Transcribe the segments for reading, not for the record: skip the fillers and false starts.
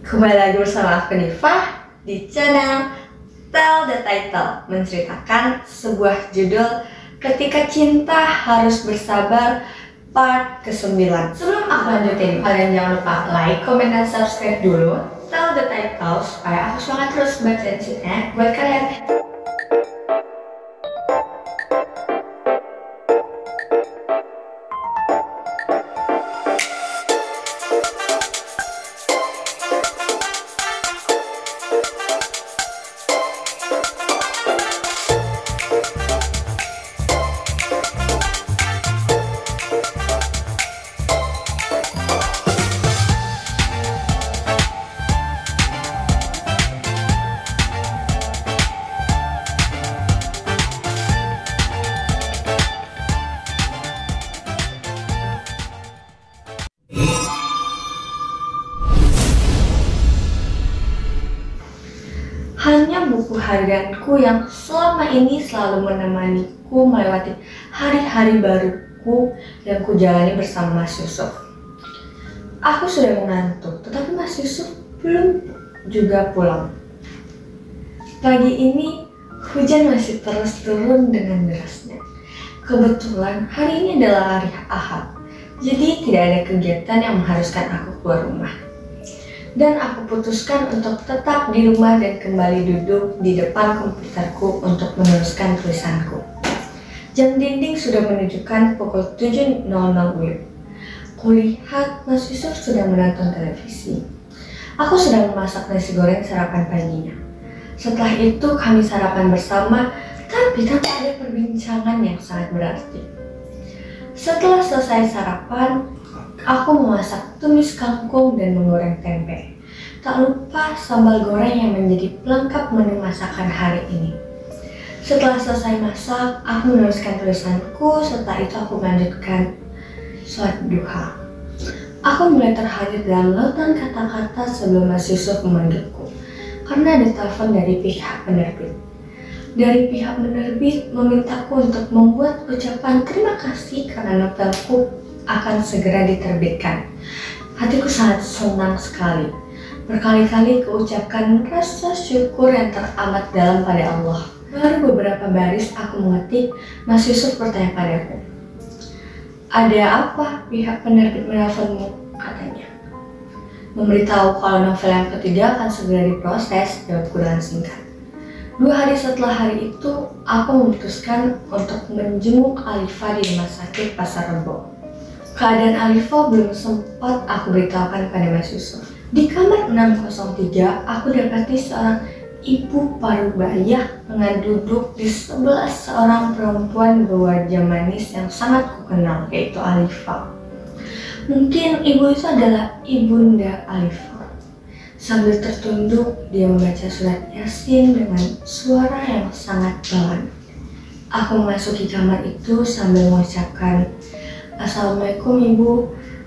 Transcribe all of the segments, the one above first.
Kembali lagi bersama aku Nifah di channel Tell the Title, menceritakan sebuah judul Ketika Cinta Harus Bersabar part ke-9. Sebelum aku lanjutin, kalian jangan lupa like, comment, dan subscribe dulu Tell the Title supaya aku semangat terus bacain ceritanya buat kalian. Hanya buku harianku yang selama ini selalu menemaniku melewati hari-hari baruku yang kujalani bersama Mas Yusuf. Aku sudah mengantuk, tetapi Mas Yusuf belum juga pulang. Pagi ini hujan masih terus turun dengan derasnya. Kebetulan hari ini adalah hari Ahad, jadi tidak ada kegiatan yang mengharuskan aku keluar rumah. Dan aku putuskan untuk tetap di rumah dan kembali duduk di depan komputerku untuk meneruskan tulisanku. Jam dinding sudah menunjukkan pukul 7.00 WIB. Kulihat Mas Yusuf sudah menonton televisi. Aku sedang memasak nasi goreng sarapan paginya. Setelah itu kami sarapan bersama, tapi tanpa ada perbincangan yang sangat berarti. Setelah selesai sarapan, aku memasak tumis kangkung dan menggoreng tempe. Tak lupa sambal goreng yang menjadi pelengkap menu masakan hari ini. Setelah selesai masak, aku menuliskan tulisanku. Setelah itu aku melanjutkan sholat duha. Aku mulai terhadir dalam lautan kata-kata sebelum Mas Yusuf memanggilku. Karena ada telepon dari pihak penerbit. Dari pihak penerbit memintaku untuk membuat ucapan terima kasih karena novelku akan segera diterbitkan. Hatiku sangat senang sekali. Berkali-kali kuucapkan rasa syukur yang teramat dalam pada Allah. Baru beberapa baris aku mengetik, Mas Yusuf bertanya padaku, "Ada apa pihak penerbit menelponmu?" katanya. "Memberitahu kalau novel yang ketiga akan segera diproses," jawabku dengan singkat. 2 hari setelah hari itu, aku memutuskan untuk menjenguk Alifa di rumah sakit Pasar Rebo. Keadaan Alifa belum sempat aku beritahukan pada Mas Yusuf. Di kamar 603, aku dapati seorang ibu parubaya tengah duduk di sebelah seorang perempuan berwajah manis yang sangat kukenal, yaitu Alifa. Mungkin ibu itu adalah ibunda Alifa. Sambil tertunduk, dia membaca surat Yasin dengan suara yang sangat pelan. Aku memasuki kamar itu sambil mengucapkan, "Assalamualaikum Ibu,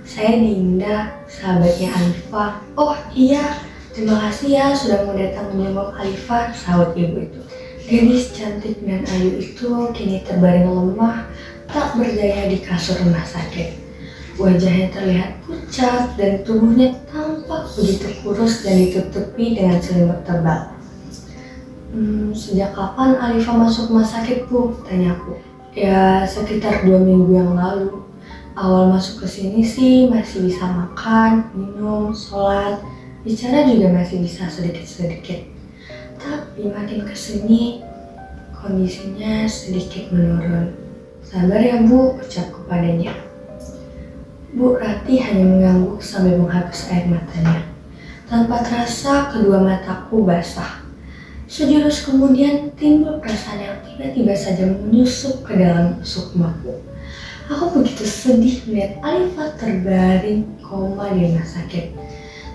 saya Dinda, sahabatnya Alifa." "Oh iya, terima kasih ya sudah mau datang menjenguk Alifa," sahut ibu itu. Gadis cantik dan ayu itu kini terbaring lemah, tak berdaya di kasur rumah sakit. Wajahnya terlihat pucat dan tubuhnya tampak begitu kurus dan ditutupi dengan selimut tebal. "Sejak kapan Alifa masuk rumah sakit, Bu?" tanyaku. "Ya, sekitar 2 minggu yang lalu. Awal masuk ke sini sih masih bisa makan, minum, sholat, bicara juga masih bisa sedikit-sedikit. Tapi makin kesini kondisinya sedikit menurun. Sabar ya Bu," ucapku padanya. Bu Rati hanya mengangguk sambil menghapus air matanya. Tanpa terasa kedua mataku basah. Sejurus kemudian timbul perasaan yang tiba-tiba saja menyusup ke dalam sukmaku. Aku begitu sedih melihat Alifa terbaring koma di rumah sakit.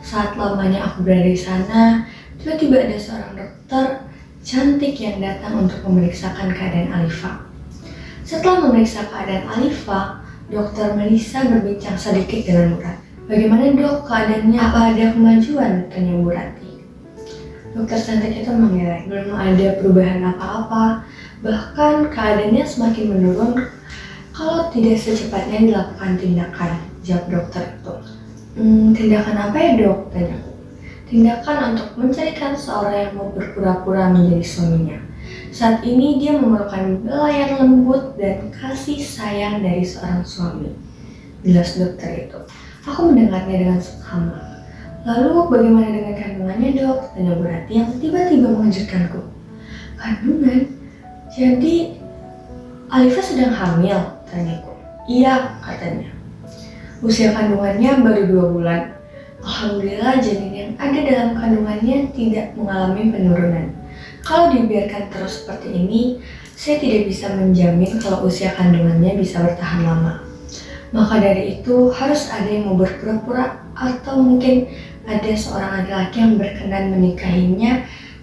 Saat lamanya aku berada di sana, tiba-tiba ada seorang dokter cantik yang datang untuk memeriksakan keadaan Alifa. Setelah memeriksa keadaan Alifa, Dokter Melisa berbincang sedikit dengan Bu Rati. "Bagaimana Dok keadaannya? Apa ada kemajuan?" tanya Bu Rati. Dokter cantik itu mengelak. "Belum ada perubahan apa-apa. Bahkan keadaannya semakin menurun kalau tidak secepatnya dilakukan tindakan," jawab dokter itu. Tindakan apa ya Dok?" tanyaku. tindakan untuk mencarikan seorang yang mau berpura-pura menjadi suaminya. Saat ini dia memerlukan belayan lembut dan kasih sayang dari seorang suami. Jelas dokter itu. Aku mendengarnya dengan seksama. Lalu bagaimana dengan kandungannya dok? Tanya Bu Rati yang tiba-tiba mengejutkanku. Kandungan? Jadi Alifa sedang hamil? Tanyaku. Iya katanya. Usia kandungannya baru 2 bulan. Alhamdulillah janin yang ada dalam kandungannya tidak mengalami penurunan. Kalau dibiarkan terus seperti ini, saya tidak bisa menjamin kalau usia kandungannya bisa bertahan lama. Maka dari itu harus ada yang mau berpura-pura atau mungkin ada seorang laki-laki yang berkenan menikahinya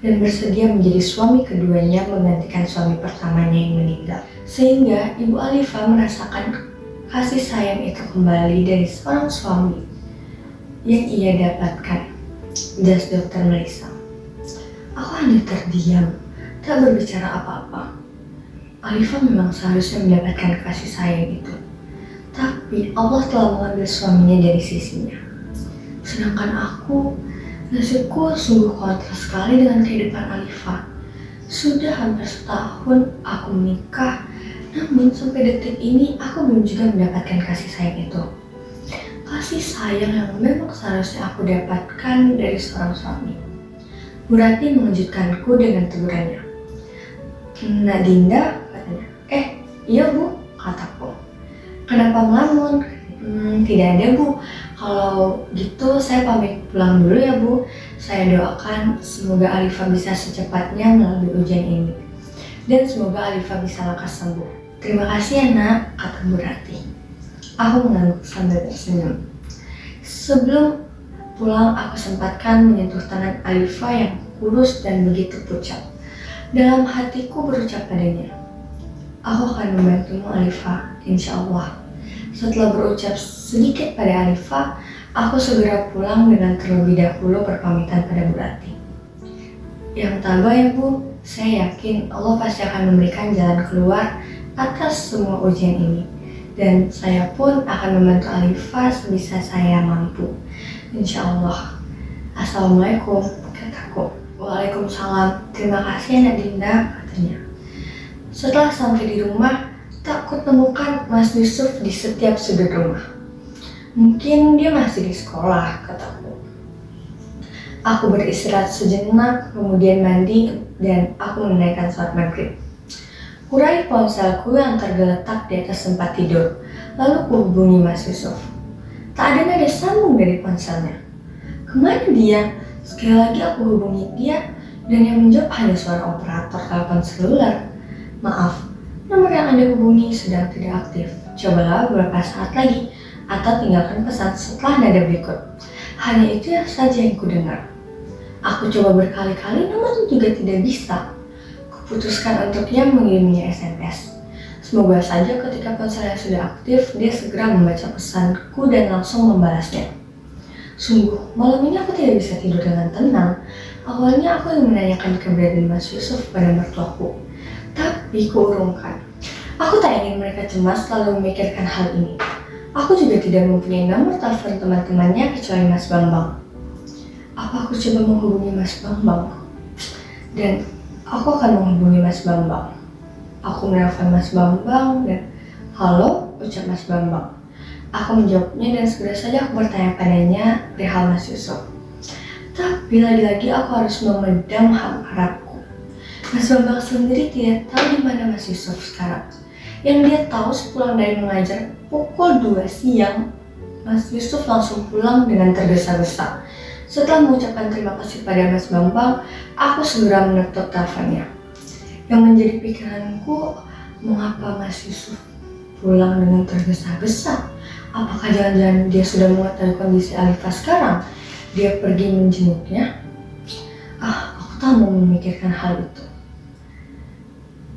dan bersedia menjadi suami keduanya menggantikan suami pertamanya yang meninggal. Sehingga Ibu Alifa merasakan kasih sayang itu kembali dari seorang suami yang ia dapatkan. Jas dokter Melisa. Aku hanya terdiam, tak berbicara apa-apa. Alifa memang seharusnya mendapatkan kasih sayang itu. Tapi Allah telah mengambil suaminya dari sisinya. Sedangkan aku, nasibku sungguh kontras sekali dengan kehidupan Alifa. Sudah hampir setahun aku menikah, namun sampai detik ini aku belum juga mendapatkan kasih sayang itu. Kasih sayang yang memang seharusnya aku dapatkan dari seorang suami. Bu Rati mengejutkanku dengan tegurannya. Nak Dinda, katanya. Iya Bu, kataku. Kenapa melamun? Tidak ada Bu. Kalau gitu saya pamit pulang dulu ya Bu. Saya doakan semoga Alifa bisa secepatnya melalui ujian ini. Dan semoga Alifa bisa lekas sembuh. Terima kasih ya nak, kata Bu Rati. Aku mengangguk sambil tersenyum. Sebelum pulang aku sempatkan menyentuh tangan Alifa yang kurus dan begitu pucat. Dalam hatiku berucap padanya, aku akan membantumu Alifa, insya Allah. Setelah berucap sedikit pada Alifa, aku segera pulang dengan terlebih dahulu berpamitan pada Bu Rati. Yang tabah ya Bu, saya yakin Allah pasti akan memberikan jalan keluar atas semua ujian ini. Dan saya pun akan membantu Alifa sebisa saya mampu. Insya Allah. Assalamualaikum, kataku. Waalaikumsalam. Terima kasih Nak Dinda, katanya. Setelah sampai di rumah, tak kutemukan Mas Yusuf di setiap sudut rumah. Mungkin dia masih di sekolah, kataku. Aku beristirahat sejenak, kemudian mandi, dan aku menunaikan sholat maghrib. Kurai ponselku yang tergeletak di atas tempat tidur, lalu kuhubungi Mas Yusuf. Tak ada nada sambung dari ponselnya. Kemana dia? Sekali lagi aku hubungi dia, dan yang menjawab hanya suara operator telepon seluler. Maaf, nomor yang Anda hubungi sedang tidak aktif. Cobalah beberapa saat lagi, atau tinggalkan pesan setelah nada berikut. Hanya itu saja yang kudengar. Aku coba berkali-kali, namun juga tidak bisa. Putuskan untuknya mengirimnya SMS. Semoga saja ketika ponselnya sudah aktif, dia segera membaca pesanku dan langsung membalasnya. Sungguh, malam ini aku tidak bisa tidur dengan tenang. Awalnya aku ingin menanyakan keberadaan Mas Yusuf pada mertuaku, tapi kuurungkan. Aku tak ingin mereka cemas lalu memikirkan hal ini. Aku juga tidak mempunyai nomor telepon teman-temannya kecuali Mas Bambang. Apa aku coba menghubungi Mas Bambang? Dan aku akan menghubungi Mas Bambang. Aku menelpon Mas Bambang dan halo, ucap Mas Bambang. Aku menjawabnya dan segera saja aku bertanya padanya perihal Mas Yusuf. Tapi lagi-lagi aku harus memendam harapku. Mas Bambang sendiri tidak tahu di mana Mas Yusuf sekarang. Yang dia tahu sepulang dari mengajar pukul 2 siang, Mas Yusuf langsung pulang dengan tergesa-gesa. Setelah mengucapkan terima kasih pada Mas Bambang, aku segera menutup teleponnya. Yang menjadi pikiranku, mengapa Mas Yusuf pulang dengan tergesa-gesa? Apakah jangan-jangan dia sudah mengetahui kondisi Alifa sekarang? Dia pergi menjenguknya? Aku tak mau memikirkan hal itu.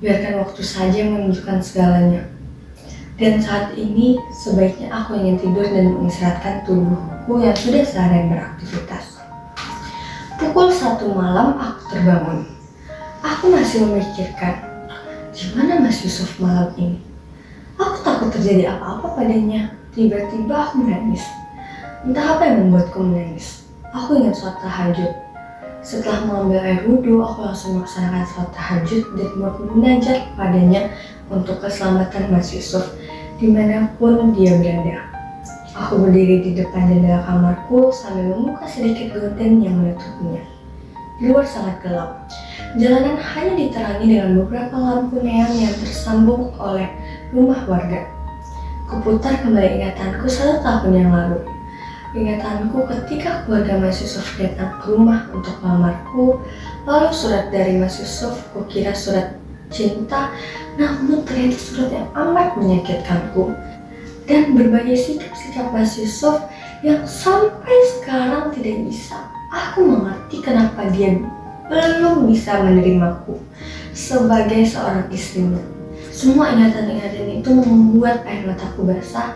Biarkan waktu saja yang menunjukkan segalanya. Dan saat ini sebaiknya aku ingin tidur dan mengistirahatkan tubuhku yang sudah seharian beraktivitas. Pukul 1 malam aku terbangun. Aku masih memikirkan, di mana Mas Yusuf malam ini? Aku takut terjadi apa-apa padanya. Tiba-tiba aku menangis. Entah apa yang membuatku menangis. Aku ingat sholat tahajud. Setelah mengambil air wudhu, aku langsung melaksanakan sholat tahajud dan bermunajat padanya untuk keselamatan Mas Yusuf dimanapun dia berada. Aku berdiri di depan jendela kamarku sambil membuka sedikit gorden yang menutupnya. Di luar sangat gelap. Jalanan hanya diterangi dengan beberapa lampu neon yang tersambung oleh rumah warga. Kuputar kembali ingatanku 1 tahun yang lalu. Ingatanku ketika keluarga Mas Yusuf datang ke rumah untuk melamarku, lalu surat dari Mas Yusuf kukira surat cinta, namun ternyata surat yang amat menyakitkanku. Dan berbagai sikap-sikap Mas Yusuf yang sampai sekarang tidak bisa aku mengerti kenapa dia belum bisa menerimaku sebagai seorang istrinya. Semua ingatan-ingatan itu membuat air mataku basah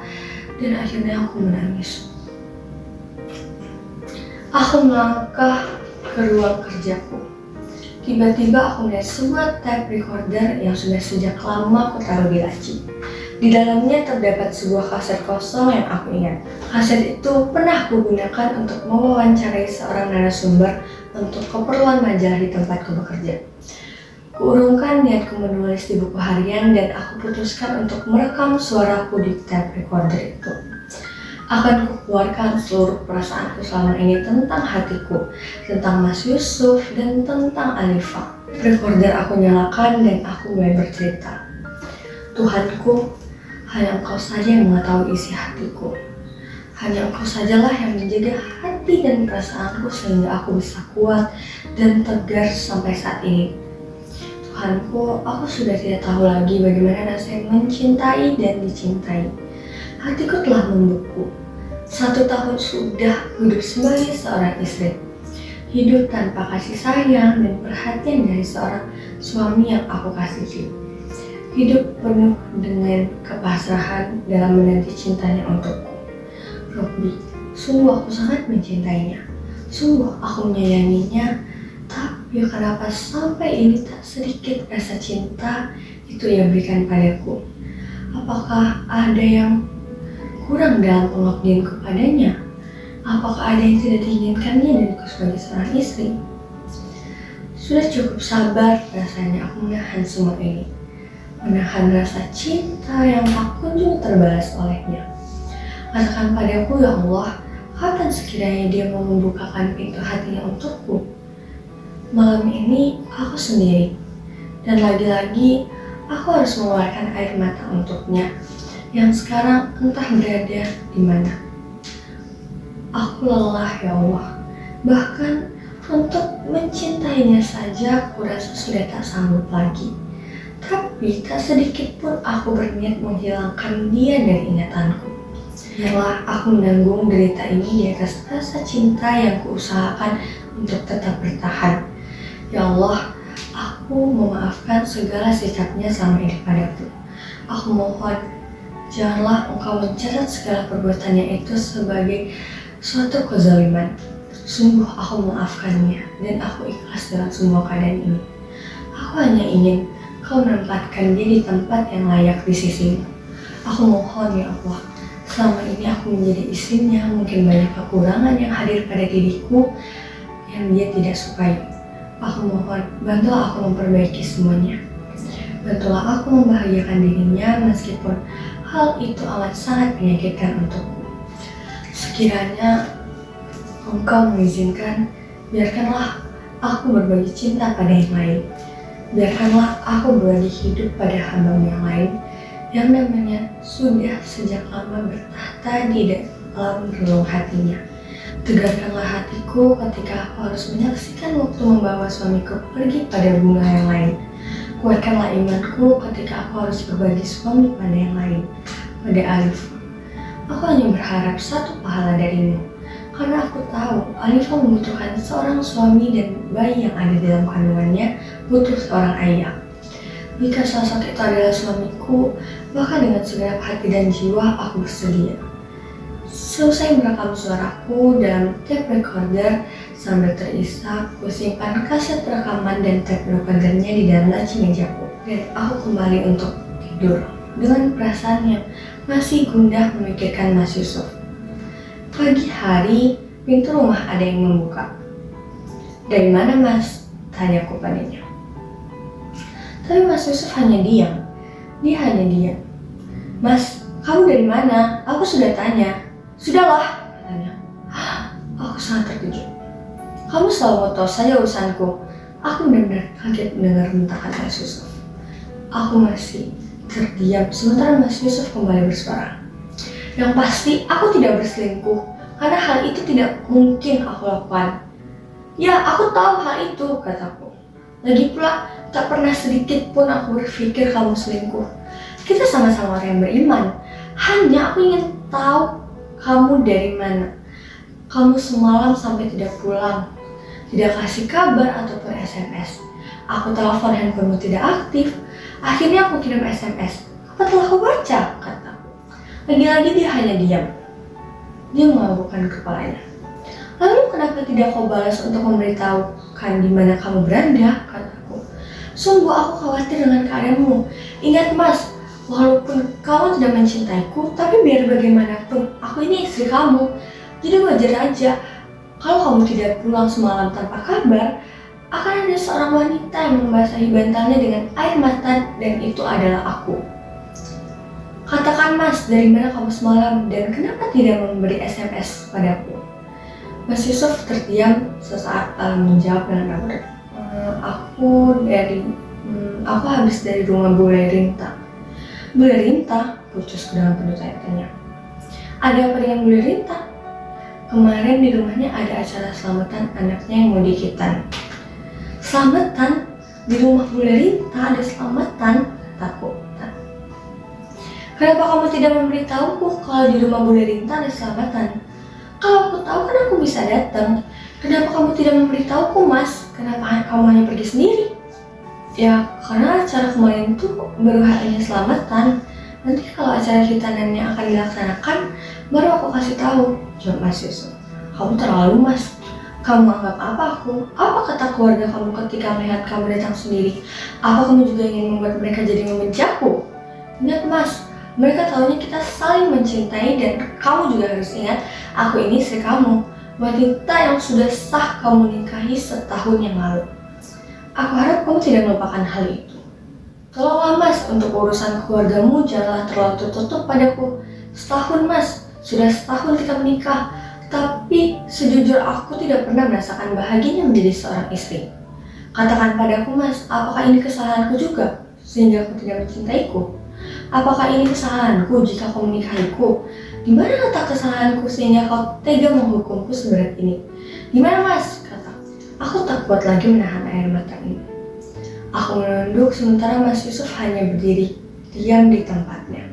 dan akhirnya aku menangis. Aku melangkah ke ruang kerjaku. Tiba-tiba aku melihat sebuah tape recorder yang sudah sejak lama aku taruh di laci. Di dalamnya terdapat sebuah kaset kosong yang aku ingat. Kaset itu pernah aku gunakan untuk mewawancarai seorang narasumber untuk keperluan majalah di tempatku bekerja. Kuurungkan niatku menulis di buku harian dan aku putuskan untuk merekam suaraku di tape recorder itu. Akan kukeluarkan seluruh perasaanku selama ini tentang hatiku, tentang Mas Yusuf, dan tentang Alifa. Recorder aku nyalakan dan aku mulai bercerita. Tuhanku, hanya Engkau saja yang mengetahui isi hatiku. Hanya Engkau sajalah yang menjaga hati dan perasaanku sehingga aku bisa kuat dan tegar sampai saat ini. Tuhanku, aku sudah tidak tahu lagi bagaimana rasanya mencintai dan dicintai. Hatiku telah membeku. 1 tahun sudah hidup sebagai seorang istri. Hidup tanpa kasih sayang dan perhatian dari seorang suami yang aku kasihi. Hidup penuh dengan kepasrahan dalam menanti cintanya untukku. Robby, sungguh aku sangat mencintainya. Sungguh aku menyayanginya. Tapi kenapa sampai ini tak sedikit rasa cinta itu ia berikan padaku? Apakah ada yang kurang dalam pengabdianku padanya? Apakah ada yang tidak diinginkannya dariku sebagai seorang istri? Sudah cukup sabar rasanya aku menahan semua ini. Menahan rasa cinta yang tak kunjung terbalas olehnya. Katakan padaku, ya Allah, kapan sekiranya dia mau membukakan pintu hatinya untukku? Malam ini aku sendiri, dan lagi-lagi aku harus mengeluarkan air mata untuknya, yang sekarang entah berada di mana. Aku lelah, ya Allah, bahkan untuk mencintainya saja aku rasa sudah tak sanggup lagi. Tapi tak sedikit pun aku berniat menghilangkan dia dari ingatanku. Biarlah aku menanggung derita ini di atas rasa cinta yang kuusahakan untuk tetap bertahan. Ya Allah, aku memaafkan segala sikapnya selama ini padaku. Aku mohon, janganlah Engkau mencatat segala perbuatannya itu sebagai suatu kezaliman. Sungguh aku memaafkannya dan aku ikhlas dalam semua keadaan ini. Aku hanya ingin Kau menempatkan dia di tempat yang layak di sisimu. Aku mohon, ya Allah, selama ini aku menjadi istrinya, mungkin banyak kekurangan yang hadir pada diriku yang dia tidak sukai. Aku mohon, bantulah aku memperbaiki semuanya. Bantulah aku membahagiakan dirinya meskipun hal itu amat sangat menyakitkan untukku. Sekiranya Engkau mengizinkan, biarkanlah aku berbagi cinta pada yang lain. Biarkanlah aku berbagi hidup pada hamba yang lain yang namanya sudah sejak lama bertahta di dalam relung hatinya. Tegarkanlah hatiku ketika aku harus menyaksikan waktu membawa suamiku pergi pada bunga yang lain. Kuatkanlah imanku ketika aku harus berbagi suami pada yang lain, pada Alifa. Aku hanya berharap satu pahala darimu, karena aku tahu Alifa membutuhkan seorang suami dan bayi yang ada dalam kandungannya butuh seorang ayah. Jika sosok itu adalah suamiku, maka dengan segenap hati dan jiwa aku bersedia. Selesai merekam suaraku dalam tape recorder sambil terisak, ku simpan kaset rekaman dan tape recordernya di dalam laci mejaku. Dan aku kembali untuk tidur dengan perasaan yang masih gundah memikirkan Mas Yusuf. Pagi hari, pintu rumah ada yang membuka. "Dari mana, Mas?" tanyaku padanya. Tapi Mas Yusuf hanya diam. Dia hanya diam. "Mas, kamu dari mana? Aku sudah tanya." "Sudahlah," katanya. Aku sangat terkejut. "Kamu selalu mau tahu saja urusanku." Aku benar-benar kaget mendengar bentakan Mas Yusuf. Aku masih terdiam sementara Mas Yusuf kembali bersuara. "Yang pasti aku tidak berselingkuh, karena hal itu tidak mungkin aku lakukan." "Ya, aku tahu hal itu," kataku. "Lagi pula, tak pernah sedikit pun aku berpikir kamu selingkuh. Kita sama-sama orang yang beriman. Hanya aku ingin tahu kamu dari mana. Kamu semalam sampai tidak pulang, tidak kasih kabar ataupun SMS. Aku telepon handphonemu tidak aktif. Akhirnya aku kirim SMS. Apa telah kau baca?" kataku. Lagi-lagi dia hanya diam. Dia menganggukkan kepalanya. "Lalu kenapa tidak kau balas untuk memberitahukan di mana kamu berada?" kataku. "Sungguh aku khawatir dengan keadaanmu. Ingat Mas, walaupun kamu tidak mencintaiku, tapi biar bagaimanapun aku ini istri kamu. Jadi wajar aja kalau kamu tidak pulang semalam tanpa kabar. Akan ada seorang wanita yang membasahi bantalnya dengan air mata dan itu adalah aku. Katakan Mas, dari mana kamu semalam dan kenapa tidak memberi SMS padaku?" Mas Yusuf terdiam sesaat lalu menjawab dengan ragu. Aku habis dari rumah Bule Rinta." "Bule Rinta?" putusku dengan penuh tanya. "Ada apa dengan Bule Rinta?" "Kemarin di rumahnya ada acara selamatan anaknya yang mau dikitan." "Selamatan? Di rumah Bule Rinta ada selamatan?" kataku. "Kenapa kamu tidak memberitahuku kalau di rumah Bule Rinta ada selamatan? Kalau aku tahu kan aku bisa datang. Kenapa kamu tidak memberitahuku, Mas? Kenapa kamu hanya pergi sendiri?" "Ya, karena acara kemarin itu baru hanya selamatan. Nanti kalau acara khitanannya akan dilaksanakan, baru aku kasih tahu," jawab Mas Yusuf. "Kamu terlalu, Mas. Kamu anggap apa aku? Apa kata keluarga kamu ketika melihat kamu datang sendiri? Apa kamu juga ingin membuat mereka jadi membenci aku? Ingat Mas, mereka tahunya kita saling mencintai dan kamu juga harus ingat, aku ini istri kamu, wanita yang sudah sah kamu nikahi setahun yang lalu. Aku harap kamu tidak melupakan hal itu. Tolonglah Mas, untuk urusan keluargamu janganlah terlalu tertutup padaku. Setahun Mas, sudah setahun kita menikah, tapi sejujur aku tidak pernah merasakan bahagianya menjadi seorang istri. Katakan padaku Mas, apakah ini kesalahanku juga sehingga aku tidak mencintaiku? Apakah ini kesalahanku jika kau menikahiku? Di mana letak kesalahanku sehingga kau tega menghukumku seberat ini? Di mana Mas?" kata. Aku tak kuat lagi menahan air mata ini. Aku menunduk sementara Mas Yusuf hanya berdiri diam di tempatnya.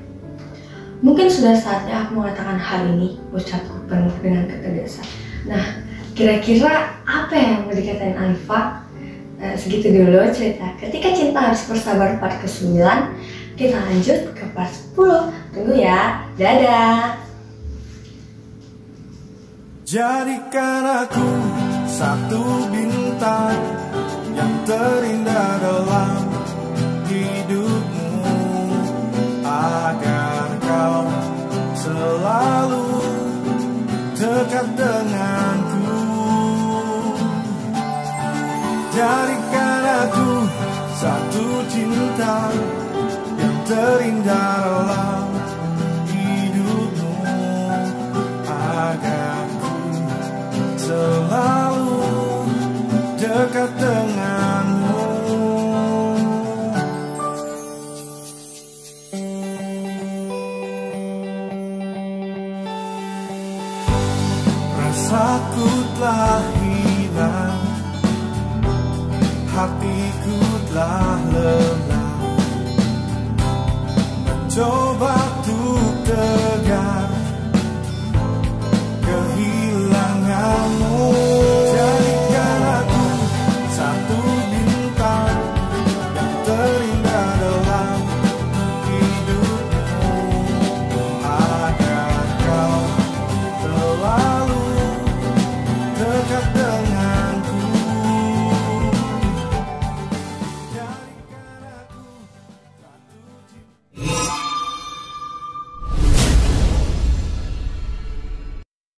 "Mungkin sudah saatnya aku mengatakan hal ini," ucapku penuh dengan ketegasan. Nah, kira-kira apa yang mau dikatain Alifa? Segitu dulu cerita Ketika Cinta Harus Bersabar part ke-9. Kita lanjut ke part 10. Tunggu ya. Dadah. Jadikan aku satu bintang yang terindah dalam hidupmu, agar kau selalu dekat denganku. Jadikan aku satu cinta yang terindah dalam hidupmu, agar ku selalu dekat denganmu. Rasaku telah hilang, hatiku telah lelah, mencoba untuk tegar